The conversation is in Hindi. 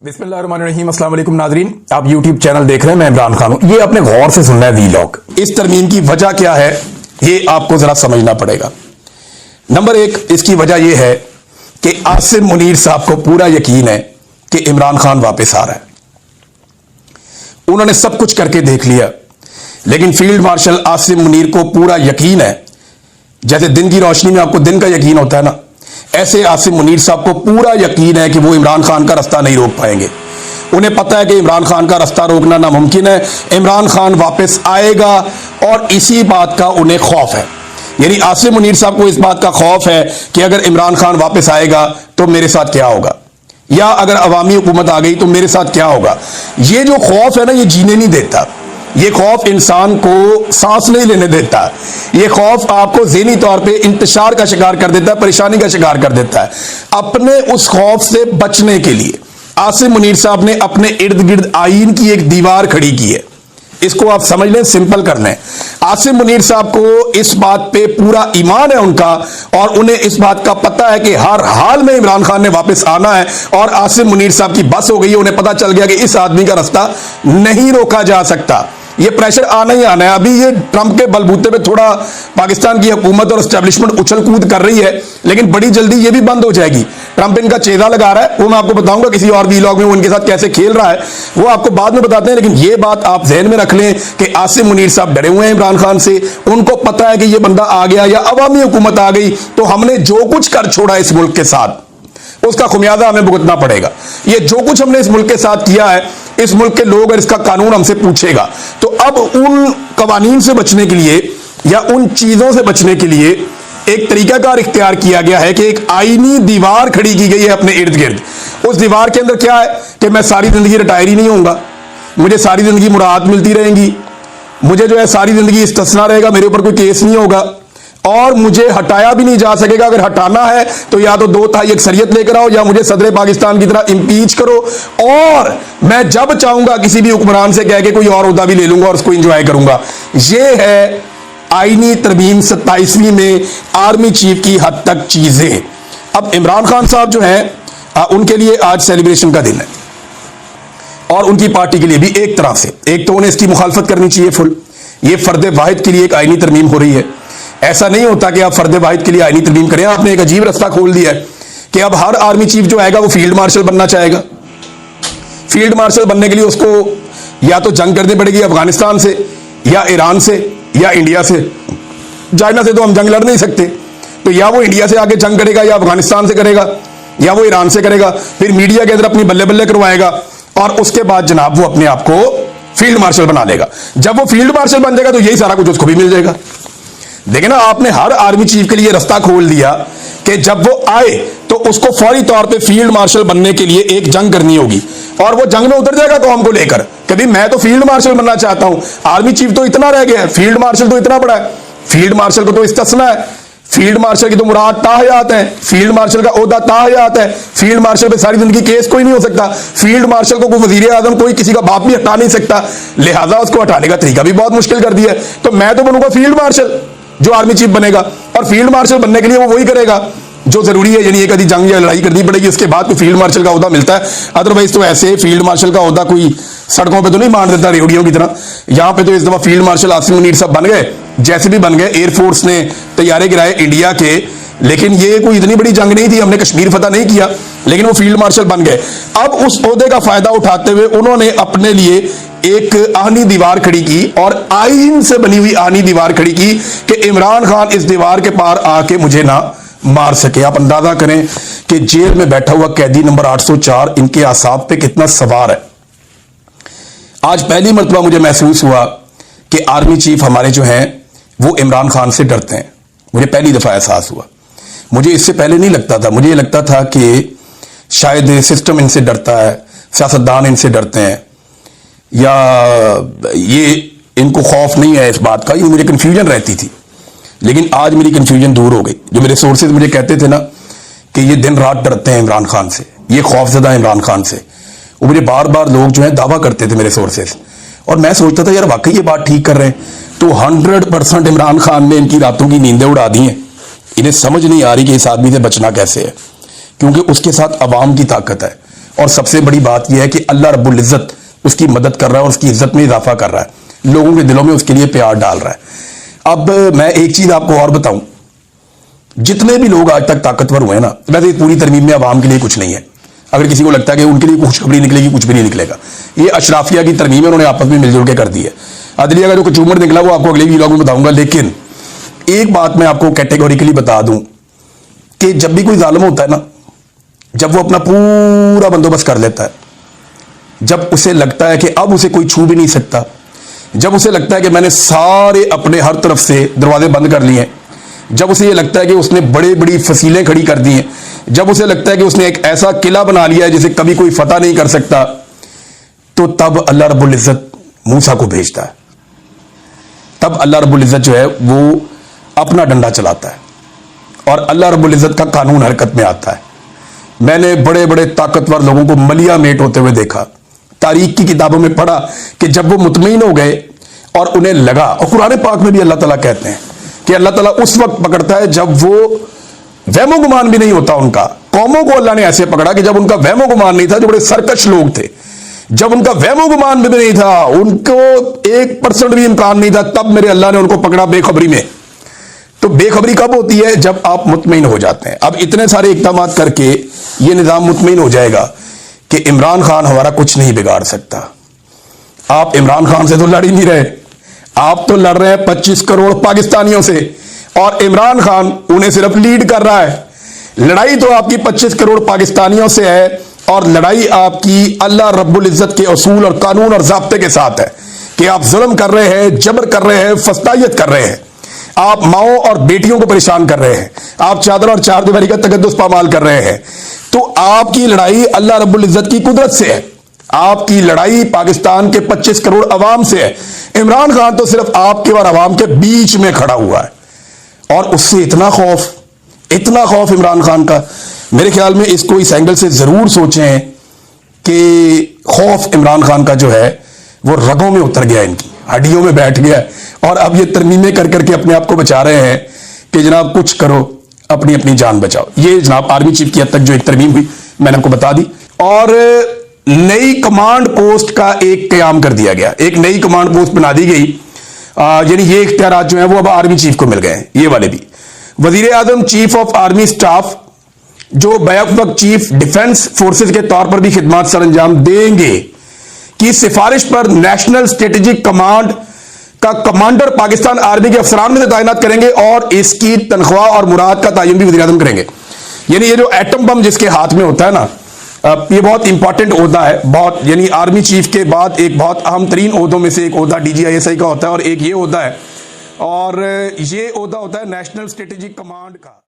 बिस्मिल्लाहिर्रहमानिर्रहीम, अस्सलाम वालेकुम नाजरीन। आप YouTube चैनल देख रहे हैं, मैं इमरान खान हूं। ये अपने गौर से सुनना है वीलॉग। इस तरमीम की वजह क्या है ये आपको जरा समझना पड़ेगा। नंबर एक, इसकी वजह यह है कि आसिम मुनीर साहब को पूरा यकीन है कि इमरान खान वापस आ रहा है। उन्होंने सब कुछ करके देख लिया, लेकिन फील्ड मार्शल आसिम मुनीर को पूरा यकीन है, जैसे दिन की रोशनी में आपको दिन का यकीन होता है ना, ऐसे आसिम मुनीर साहब को पूरा यकीन है कि वो इमरान खान का रास्ता नहीं रोक पाएंगे। उन्हें पता है कि इमरान खान का रास्ता रोकना नामुमकिन है। इमरान खान वापस आएगा और इसी बात का उन्हें खौफ है। यानी आसिम मुनीर साहब को इस बात का खौफ है कि अगर इमरान खान वापस आएगा तो मेरे साथ क्या होगा, या अगर अवामी हुकूमत आ गई तो मेरे साथ क्या होगा। ये जो खौफ है ना, ये जीने नहीं देता। ये खौफ इंसान को सांस नहीं लेने देता। ये खौफ आपको ज़हनी तौर पे इंतशार का शिकार कर देता है, परेशानी का शिकार कर देता है। अपने उस खौफ से बचने के लिए आसिम मुनीर साहब ने अपने इर्द गिर्द आईन की एक दीवार खड़ी की है। इसको आप समझ लें, सिंपल कर लें। आसिम मुनीर साहब को इस बात पे पूरा ईमान है उनका, और उन्हें इस बात का पता है कि हर हाल में इमरान खान ने वापस आना है। और आसिम मुनीर साहब की बस हो गई है, उन्हें पता चल गया कि इस आदमी का रास्ता नहीं रोका जा सकता। ये प्रेशर आना ही आना है। अभी ये ट्रंप के बलबूते पे थोड़ा पाकिस्तान की हुकूमत और एस्टेब्लिशमेंट उछल कूद कर रही है, लेकिन बड़ी जल्दी ये भी बंद हो जाएगी। ट्रंप इनका चेहरा लगा रहा है, वो मैं आपको बताऊंगा किसी और वीलॉग में वो इनके साथ कैसे खेल रहा है, वो आपको बाद में बताते हैं। लेकिन ये बात आप ज़हन में रख लें कि आसिम मुनीर साहब डरे हुए हैं इमरान खान से। उनको पता है कि ये बंदा आ गया या अवामी हुकूमत आ गई तो हमने जो कुछ कर छोड़ा इस मुल्क के साथ, उसका खुमियाजा हमें भुगतना पड़ेगा। ये जो कुछ हमने इस मुल्क के साथ किया है, इस मुल्क के लोग और इसका कानून हमसे पूछेगा। तो अब उन कवानीन से बचने के लिए या उन चीजों से बचने के लिए एक तरीकाकार इख्तियार किया गया है कि एक आईनी दीवार खड़ी की गई है अपने इर्द गिर्द। उस दीवार के अंदर क्या है कि मैं सारी जिंदगी रिटायर ही नहीं होऊंगा, मुझे सारी जिंदगी मुराद मिलती रहेंगी, मुझे जो है सारी जिंदगी इस्तिस्ना रहेगा, मेरे ऊपर कोई केस नहीं होगा, और मुझे हटाया भी नहीं जा सकेगा। अगर हटाना है तो या तो 2/3 अक्सरियत लेकर आओ या मुझे सदर पाकिस्तान की तरह इंपीच करो, और मैं जब चाहूंगा किसी भी हुक्मरान से कह के कोई और ओहदा भी ले लूंगा और उसको एंजॉय करूंगा। यह है आईनी तरमीम 27वीं में आर्मी चीफ की हद तक चीजें। अब इमरान खान साहब जो हैं उनके लिए आज सेलिब्रेशन का दिन है, और उनकी पार्टी के लिए भी एक तरह से। एक तो उन्हें इसकी मुखालफत करनी चाहिए फुल। ये फर्द वाहिद के लिए एक आईनी तरमीम हो रही है। ऐसा नहीं होता कि आप फर्द वाहिद के लिए आईनी तरमीम करें। आपने एक अजीब रास्ता खोल दिया है कि अब हर आर्मी चीफ जो आएगा वो फील्ड मार्शल बनना चाहेगा। फील्ड मार्शल बनने के लिए उसको या तो जंग करनी पड़ेगी अफगानिस्तान से या ईरान से या इंडिया से। चाइना से तो हम जंग लड़ नहीं सकते, तो या वो इंडिया से आके जंग करेगा या अफगानिस्तान से करेगा या वो ईरान से करेगा। फिर मीडिया के अंदर अपनी बल्ले बल्ले करवाएगा और उसके बाद जनाब वो अपने आप को फील्ड मार्शल बना लेगा। जब वो फील्ड मार्शल बन जाएगा तो यही सारा कुछ उसको भी मिल जाएगा। देखिए ना, आपने हर आर्मी चीफ के लिए रास्ता खोल दिया कि जब वो आए तो उसको फौरी तौर पे फील्ड मार्शल बनने के लिए एक जंग करनी होगी, और वो जंग में उतर जाएगा कौम को लेकर। कभी मैं तो फील्ड मार्शल बनना चाहता हूं, आर्मी चीफ तो इतना रह गया है, फील्ड मार्शल तो इतना बड़ा है। फील्ड मार्शल को तो इस्तिस्ना है, फील्ड मार्शल की तो मुराद ताहयात है, फील्ड मार्शल का ओहदा ताहयात है। फील्ड मार्शल पे सारी जिंदगी केस कोई नहीं हो सकता। फील्ड मार्शल को कोई वजीर आजम कोई किसी का बाप भी हटा नहीं सकता, लिहाजा उसको हटाने का तरीका भी बहुत मुश्किल कर दिया है। तो मैं तो बनूंगा फील्ड मार्शल जो आर्मी चीफ बनेगा, और फील्ड मार्शल बनने के लिए वो वही करेगा जो जरूरी है। यानी एक आधी जंग या लड़ाई करनी पड़ेगी, उसके बाद कोई फील्ड मार्शल का ओहदा मिलता है। अदरवाइज तो ऐसे फील्ड मार्शल का ओहदा कोई सड़कों पे तो नहीं मान देता रेडियो की तरह। यहां पे तो इस दफा फील्ड मार्शल आसिम मुनीर साहब बन गए, जैसे भी बन गए। एयरफोर्स ने तैयारे गिराए इंडिया के, लेकिन ये कोई इतनी बड़ी जंग नहीं थी, हमने कश्मीर फतह नहीं किया, लेकिन वो फील्ड मार्शल बन गए। अब उस ओहदे का फायदा उठाते हुए उन्होंने अपने लिए एक आहनी दीवार खड़ी की, और आईन से बनी हुई आहनी दीवार खड़ी की कि इमरान खान इस दीवार के पार आके मुझे ना मार सके। आप अंदाजा करें कि जेल में बैठा हुआ कैदी नंबर 804 इनके आसाब पे कितना सवार है। आज पहली मर्तबा मुझे महसूस हुआ कि आर्मी चीफ हमारे जो हैं वो इमरान खान से डरते हैं। मुझे पहली दफा एहसास हुआ। मुझे इससे पहले नहीं लगता था। मुझे लगता था कि शायद सिस्टम इनसे डरता है, सियासतदान इनसे डरते हैं, या ये इनको खौफ नहीं है इस बात का। ये मुझे कंफ्यूजन रहती थी, लेकिन आज मेरी कंफ्यूजन दूर हो गई। जो मेरे सोर्सेज मुझे कहते थे ना कि ये दिन रात डरते हैं इमरान खान से, ये खौफजदा है इमरान खान से, वो मुझे बार बार लोग जो है दावा करते थे मेरे सोर्सेज, और मैं सोचता था यार वाकई ये बात ठीक कर रहे हैं। तो 100% इमरान खान ने इनकी रातों की नींदें उड़ा दी हैं। इन्हें समझ नहीं आ रही कि इस आदमी से बचना कैसे है, क्योंकि उसके साथ अवाम की ताकत है और सबसे बड़ी बात यह है कि अल्लाह रब्बुल इज्जत उसकी मदद कर रहा है और उसकी इज्जत में इजाफा कर रहा है, लोगों के दिलों में उसके लिए प्यार डाल रहा है। अब मैं एक चीज आपको और बताऊं, जितने भी लोग आज तक ताकतवर हुए ना, वैसे पूरी तरमीम में आवाम के लिए कुछ नहीं है। अगर किसी को लगता है कि उनके लिए खुशखबरी निकलेगी, कुछ भी नहीं निकलेगा। ये अशराफिया की तरमीम है, उन्होंने आपस में मिलजुल के कर दी है। अदलिया का जो कचूमर निकला वो आपको अगले वीडियो में बताऊंगा। लेकिन एक बात मैं आपको कैटेगोरिकली बता दूं कि जब भी कोई जालिम होता है ना, जब वो अपना पूरा बंदोबस्त कर लेता है, जब उसे लगता है कि अब उसे कोई छू भी नहीं सकता, जब उसे लगता है कि मैंने सारे अपने हर तरफ से दरवाजे बंद कर लिए, जब उसे ये लगता है कि उसने बड़ी बड़ी फसीलें खड़ी कर दी हैं, जब उसे लगता है कि उसने एक ऐसा किला बना लिया है जिसे कभी कोई फतह नहीं कर सकता, तो तब अल्लाह रब्बुल इज्जत मूसा को भेजता है। तब अल्लाह रब्बुल इज्जत जो है वो अपना डंडा चलाता है और अल्लाह रब्बुल इज्जत का कानून हरकत में आता है। मैंने बड़े बड़े ताकतवर लोगों को मलिया मेट होते हुए देखा, तारीख की किताबों में पढ़ा कि जब वो मुतमईन हो गए और उन्हें लगा, और कुरान पाक में भी अल्लाह ताला कहते हैं कि अल्लाह ताला उस वक्त पकड़ता है जब वो वहमो गुमान भी नहीं होता उनका। कौमों को अल्लाह ने ऐसे पकड़ा कि जब उनका वहमो गुमान नहीं था, जो बड़े सरकश लोग थे, जब उनका वहमो गुमान भी नहीं था, उनको 1% भी इम्कान नहीं था, तब मेरे अल्लाह ने उनको पकड़ा बेखबरी में। तो बेखबरी कब होती है? जब आप मुतमईन हो जाते हैं। अब इतने सारे इक़दाम करके ये निज़ाम मुतमईन हो जाएगा कि इमरान खान हमारा कुछ नहीं बिगाड़ सकता। आप इमरान खान से तो लड़ ही नहीं रहे, आप तो लड़ रहे हैं 25 करोड़ पाकिस्तानियों से, और इमरान खान उन्हें सिर्फ लीड कर रहा है। लड़ाई तो आपकी 25 करोड़ पाकिस्तानियों से है, और लड़ाई आपकी अल्लाह रब्बुल इज्जत के असूल और कानून और ज़ाब्ते के साथ है कि आप जुल्म कर रहे हैं, जबर कर रहे हैं, फस्तायत कर रहे हैं, आप माओ और बेटियों को परेशान कर रहे हैं, आप चादर और चार दीवारी का तकद्दुस पामाल कर रहे हैं। तो आपकी लड़ाई अल्लाह रब्बुल इज्जत की कुदरत से है, आपकी लड़ाई पाकिस्तान के 25 करोड़ अवाम से है। इमरान खान तो सिर्फ आपके और अवाम के बीच में खड़ा हुआ है, और उससे इतना खौफ इमरान खान का, मेरे ख्याल में इसको इस एंगल से जरूर सोचें कि खौफ इमरान खान का जो है वो रगों में उतर गया, इनकी हड्डियों में बैठ गया, और अब ये तरमीमें कर करके अपने आप को बचा रहे हैं कि जनाब कुछ करो, अपनी अपनी जान बचाओ। ये जनाब आर्मी चीफ की हद तक जो एक तरमीम हुई मैंने आपको बता दी, और नई कमांड पोस्ट का एक कयाम कर दिया गया, एक नई कमांड पोस्ट बना दी गई। यानी ये इख्तियारात जो है वो अब आर्मी चीफ को मिल गए हैं, ये वाले भी। वजीर आजम चीफ ऑफ आर्मी स्टाफ जो बैक वक्त चीफ डिफेंस फोर्सेज के तौर पर भी खिदमात सर अंजाम देंगे की सिफारिश पर नेशनल स्ट्रेटेजिक कमांड का कमांडर पाकिस्तान आर्मी के अफसरान में से तैनात करेंगे, और इसकी तनख्वाह और मुराद का तयन भी वज़ीर आज़म करेंगे। यानी ये जो एटम बम जिसके हाथ में होता है ना, ये बहुत इंपॉर्टेंट ओहदा है, बहुत, यानी आर्मी चीफ के बाद एक बहुत अहम तरीन ओहदों में से एक ओहदा DGISI का होता है, और एक ये ओहदा है, और ये ओहदा होता है नेशनल स्ट्रेटेजिक कमांड का।